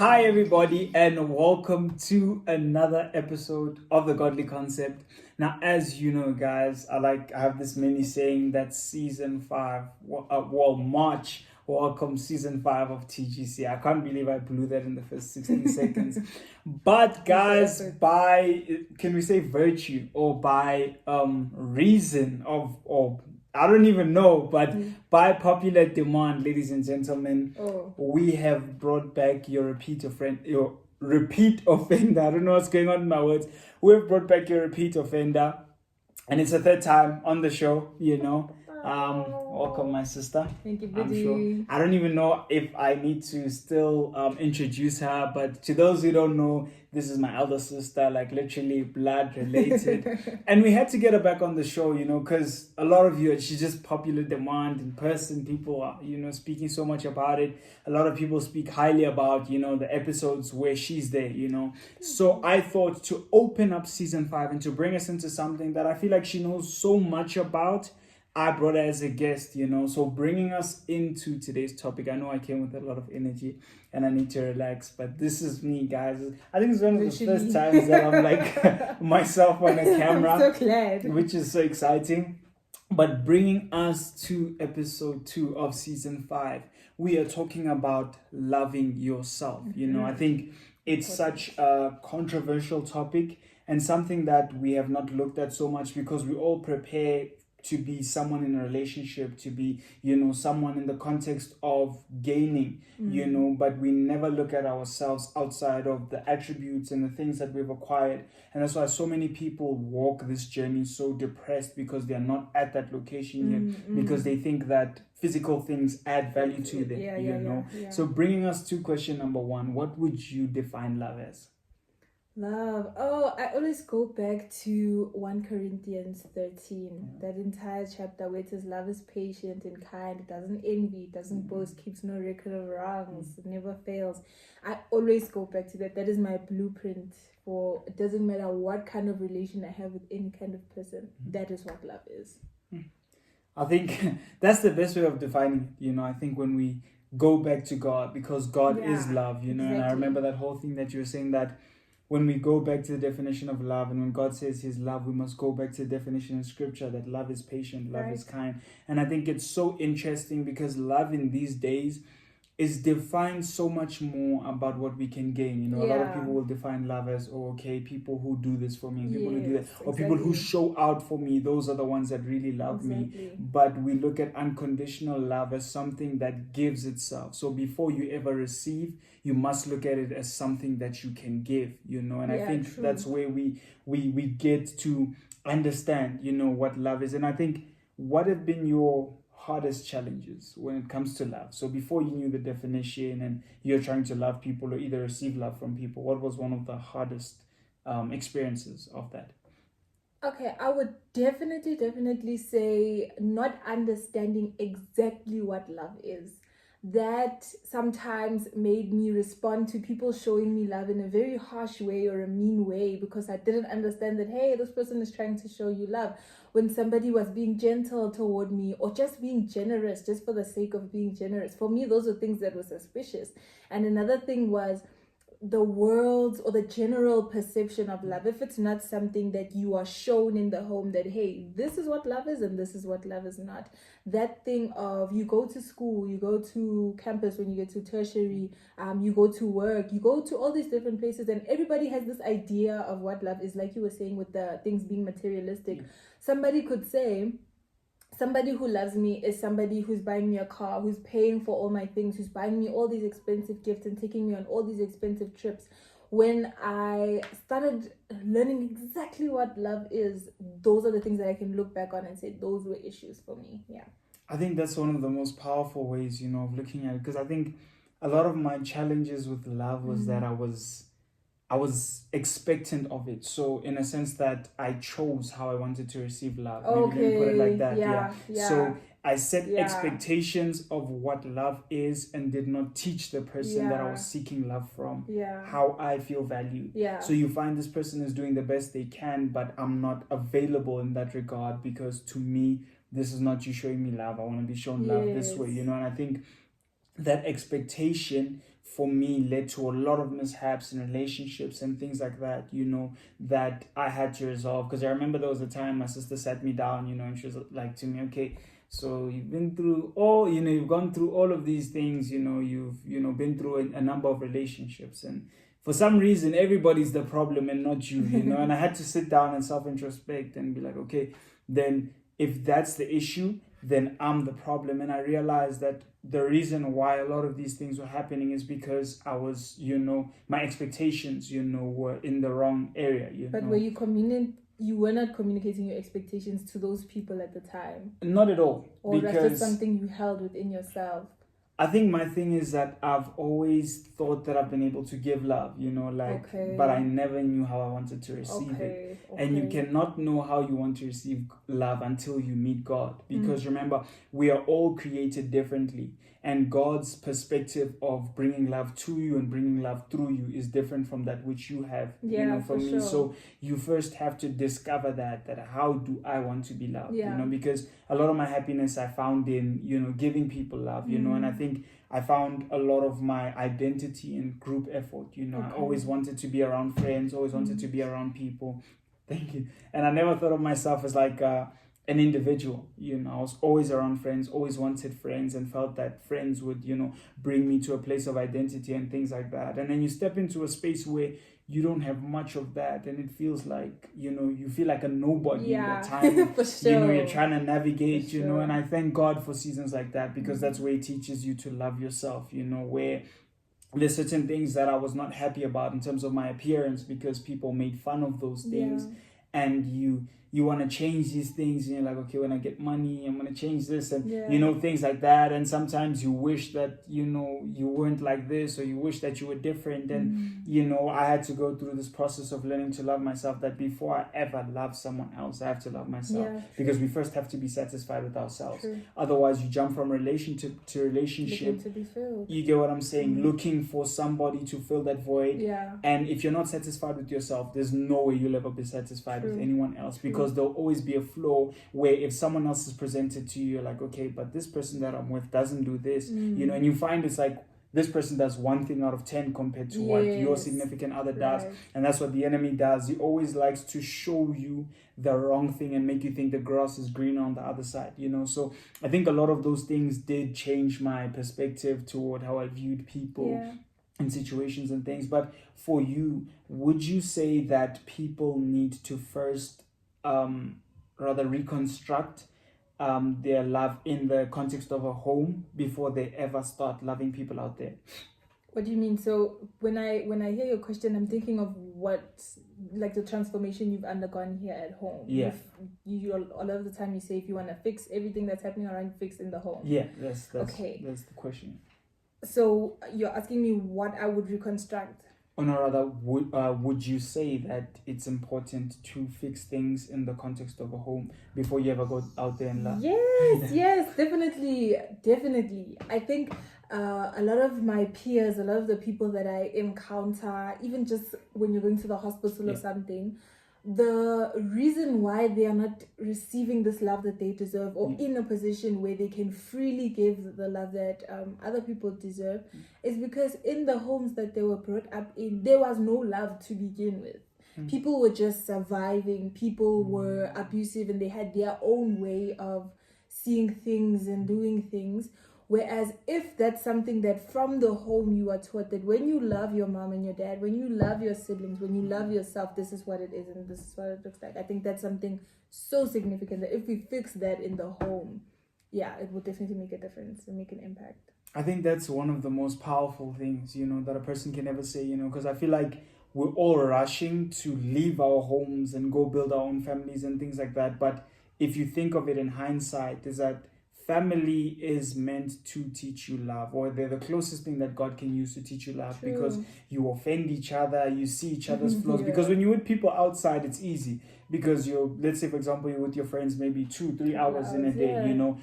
Hi everybody and welcome to another episode of the Godly Concept. Now, as you know, guys, I have this mini saying that season 5, March, welcome season 5 of TGC. I can't believe I blew that in the first 16 seconds. But guys, can we say virtue or by reason of, or I don't even know, but by popular demand, ladies and gentlemen, we have brought back your repeat offender. I don't know what's going on in my words. We've brought back your repeat offender, and it's the third time on the show, you know. Welcome, my sister. Thank you, I'm sure. I don't even know if I need to still introduce her, but to those who don't know, this is my elder sister, like literally blood related. And we had to get her back on the show, you know, because a lot of you, she's just popular demand in person. People are, you know, speaking so much about it. A lot of people speak highly about, you know, the episodes where she's there, you know. So I thought to open up season 5 and to bring us into something that I feel like she knows so much about, I brought her as a guest, you know, so bringing us into today's topic. I know I came with a lot of energy and I need to relax, but this is me, guys. I think it's one of the first times that I'm like myself on a camera. I'm so glad. Which is so exciting. But bringing us to episode 2 of season 5, we are talking about loving yourself. You know, I think it's such a controversial topic and something that we have not looked at so much because we all prepare to be someone in a relationship, to be, you know, someone in the context of gaining, you know, but we never look at ourselves outside of the attributes and the things that we've acquired. And that's why so many people walk this journey so depressed because they are not at that location yet, because they think that physical things add value to them, you know. So bringing us to question number 1, what would you define love as? Love. Oh, I always go back to 1 Corinthians 13, that entire chapter where it says love is patient and kind, it doesn't envy, it doesn't boast, keeps no record of wrongs, it never fails. I always go back to that. That is my blueprint for, it doesn't matter what kind of relation I have with any kind of person. That is what love is. I think that's the best way of defining it. You know, I think when we go back to God, because God is love, you know, and I remember that whole thing that you were saying, that when we go back to the definition of love, and when God says his love, we must go back to the definition in scripture that love is patient, love is kind. And I think it's so interesting because love in these days is defined so much more about what we can gain. You know, a lot of people will define love as, oh, okay, people who do this for me, and people who do that, or people who show out for me, those are the ones that really love me. But we look at unconditional love as something that gives itself. So before you ever receive, you must look at it as something that you can give, you know. And I think that's where we get to understand, you know, what love is. And I think, what have been your hardest challenges when it comes to love? So before you knew the definition and you're trying to love people or either receive love from people, what was one of the hardest experiences of that? Okay, I would definitely say not understanding exactly what love is. That sometimes made me respond to people showing me love in a very harsh way or a mean way, because I didn't understand that, hey, this person is trying to show you love. When somebody was being gentle toward me or just being generous just for the sake of being generous, for me, those are things that were suspicious. And another thing was the world's or the general perception of love. If it's not something that you are shown in the home that, hey, this is what love is and this is what love is not. That thing of, you go to school, you go to campus when you get to tertiary, you go to work, you go to all these different places, and everybody has this idea of what love is. Like you were saying with the things being materialistic, somebody could say, somebody who loves me is somebody who's buying me a car, who's paying for all my things, who's buying me all these expensive gifts and taking me on all these expensive trips. When I started learning exactly what love is, those are the things that I can look back on and say those were issues for me. Yeah. I think that's one of the most powerful ways, you know, of looking at it, because I think a lot of my challenges with love was that I was expectant of it. So in a sense that I chose how I wanted to receive love. Maybe let me put it like that. So I set expectations of what love is and did not teach the person that I was seeking love from how I feel valued. So you find this person is doing the best they can, but I'm not available in that regard, because to me, this is not you showing me love. I want to be shown love this way, you know. And I think that expectation for me led to a lot of mishaps in relationships and things like that, that I had to resolve. Because I remember there was a time my sister sat me down, and she was like to me, okay, so you've been through you've gone through all of these things, you've, been through a number of relationships, and for some reason, everybody's the problem and not you, and I had to sit down and self-introspect and be like, okay, then if that's the issue, then I'm the problem. And I realized that the reason why a lot of these things were happening is because I was, my expectations, were in the wrong area. But were you were not communicating your expectations to those people at the time? Not at all. Or that's just something you held within yourself? I think my thing is that I've always thought that I've been able to give love, but I never knew how I wanted to receive it. And you cannot know how you want to receive love until you meet God. Because remember, we are all created differently. And God's perspective of bringing love to you and bringing love through you is different from that which you have, from me. Sure. So you first have to discover that how do I want to be loved, because a lot of my happiness I found in, giving people love, and I think I found a lot of my identity in group effort, I always wanted to be around friends, always wanted to be around people. Thank you. And I never thought of myself as like an individual, I was always around friends, always wanted friends, and felt that friends would, bring me to a place of identity and things like that. And then you step into a space where you don't have much of that, and it feels like, you feel like a nobody in that time. For sure. You're trying to navigate, and I thank God for seasons like that, because that's where He teaches you to love yourself, where there's certain things that I was not happy about in terms of my appearance, because people made fun of those things, and you want to change these things, and you're like, okay, when I get money, I'm going to change this, and things like that. And sometimes you wish that you weren't like this, or you wish that you were different. And I had to go through this process of learning to love myself, that before I ever love someone else, I have to love myself, because we first have to be satisfied with ourselves. Otherwise you jump from relationship to relationship, looking to be filled. You get what I'm saying? Looking for somebody to fill that void. And if you're not satisfied with yourself, there's no way you'll ever be satisfied with anyone else, because there'll always be a flaw where if someone else is presented to you, you're like, okay, but this person that I'm with doesn't do this, and you find it's like this person does 1 thing out of 10 compared to what your significant other does. And that's what the enemy does. He always likes to show you the wrong thing and make you think the grass is greener on the other side, So I think a lot of those things did change my perspective toward how I viewed people in situations and things. But for you, would you say that people need to first rather reconstruct their love in the context of a home before they ever start loving people out there? What do you mean? So when I hear your question, I'm thinking of what, like, the transformation you've undergone here at home. You a lot of the time you say, if you want to fix everything that's happening around, fix in the home. That's okay. That's the question. So you're asking me what I would reconstruct. Or no, rather, would you say that it's important to fix things in the context of a home before you ever go out there and love? Yes, definitely. I think a lot of my peers, a lot of the people that I encounter, even just when you're going to the hospital or something, the reason why they are not receiving this love that they deserve, or in a position where they can freely give the love that other people deserve, is because in the homes that they were brought up in, there was no love to begin with. People were just surviving. People were abusive, and they had their own way of seeing things and doing things. Whereas if that's something that from the home you are taught, that when you love your mom and your dad, when you love your siblings, when you love yourself, this is what it is and this is what it looks like. I think that's something so significant that if we fix that in the home, it would definitely make a difference and make an impact. I think that's one of the most powerful things, that a person can ever say, because I feel like we're all rushing to leave our homes and go build our own families and things like that. But if you think of it in hindsight, is that family is meant to teach you love, or they're the closest thing that God can use to teach you love. Because you offend each other, you see each other's flaws. Because when you're with people outside, it's easy, because let's say, for example, you're with your friends maybe 2-3 hours in a day,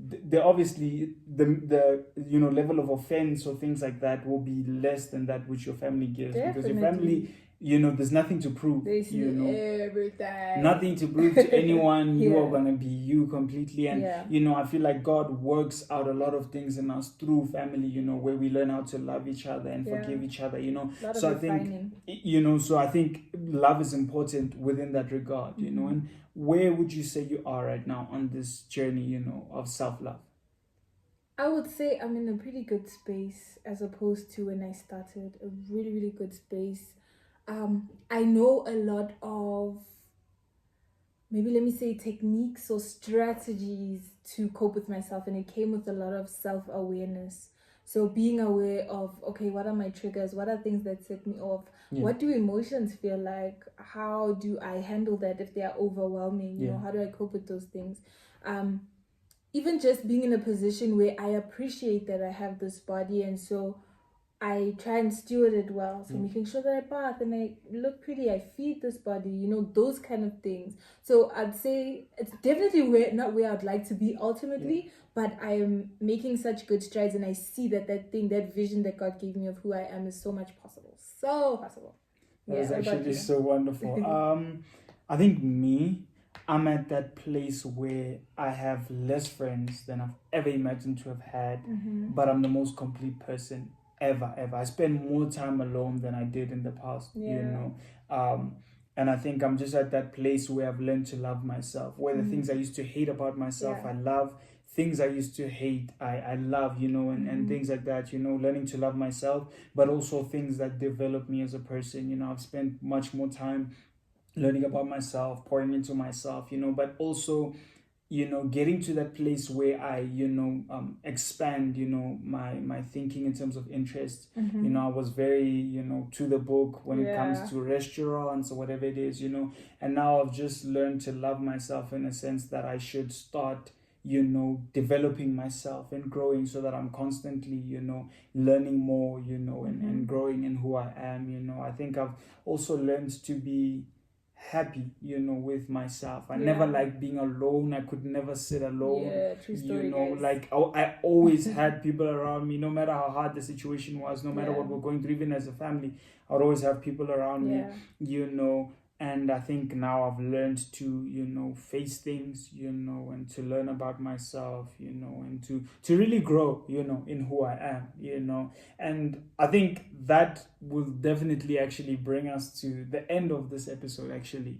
they're obviously the level of offense or things like that will be less than that which your family gives. Because your family there's nothing to prove. They see every time. Nothing to prove to anyone. Yeah. You are gonna be you completely. And Yeah. I feel like God works out a lot of things in us through family, where we learn how to love each other and forgive each other, So I think love is important within that regard, and where would you say you are right now on this journey, of self-love? I would say I'm in a pretty good space as opposed to when I started. A really, really good space. I know a lot of, maybe let me say, techniques or strategies to cope with myself, and it came with a lot of self-awareness. So being aware of, okay, what are my triggers? What are things that set me off? What do emotions feel like? How do I handle that if they are overwhelming? How do I cope with those things? Even just being in a position where I appreciate that I have this body, and so I try and steward it well. So making sure that I bath and I look pretty, I feed this body, those kind of things. So I'd say it's definitely not where I'd like to be ultimately, but I am making such good strides, and I see that vision that God gave me of who I am is so much possible. So possible. That's actually so wonderful. I think I'm at that place where I have less friends than I've ever imagined to have had, but I'm the most complete person ever. I spend more time alone than I did in the past, and I think I'm just at that place where I've learned to love myself, where the things I used to hate about myself, I love. Things I used to hate, I love, and things like that, learning to love myself, but also things that develop me as a person. I've spent much more time learning about myself, pouring into myself, but also, getting to that place where I, expand, my thinking in terms of interest. I was very, to the book when it comes to restaurants or whatever it is, and now I've just learned to love myself in a sense that I should start, developing myself and growing, so that I'm constantly, learning more, and growing in who I am. I think I've also learned to be happy, with myself. I never liked being alone. I could never sit alone. True story, guys. Like I always had people around me, no matter how hard the situation was, no matter what we're going through, even as a family, I'd always have people around me, and I think now I've learned to, face things, and to learn about myself, and to really grow, in who I am, and I think that will definitely actually bring us to the end of this episode. Actually,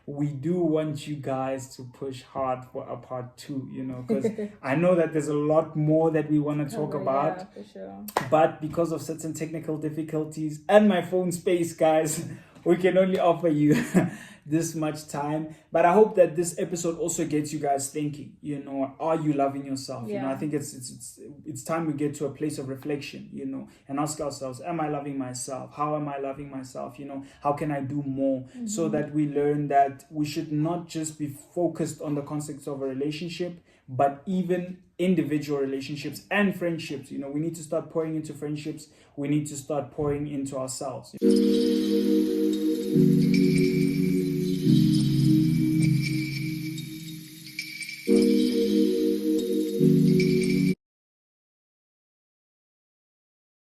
we do want you guys to push hard for a part 2, because I know that there's a lot more that we want to talk about, for sure. But because of certain technical difficulties and my phone space, guys, we can only offer you this much time. But I hope that this episode also gets you guys thinking, are you loving yourself? I think it's time we get to a place of reflection, and ask ourselves, am I loving myself? How am I loving myself? How can I do more? So that we learn that we should not just be focused on the context of a relationship, but even individual relationships and friendships. We need to start pouring into friendships. We need to start pouring into ourselves.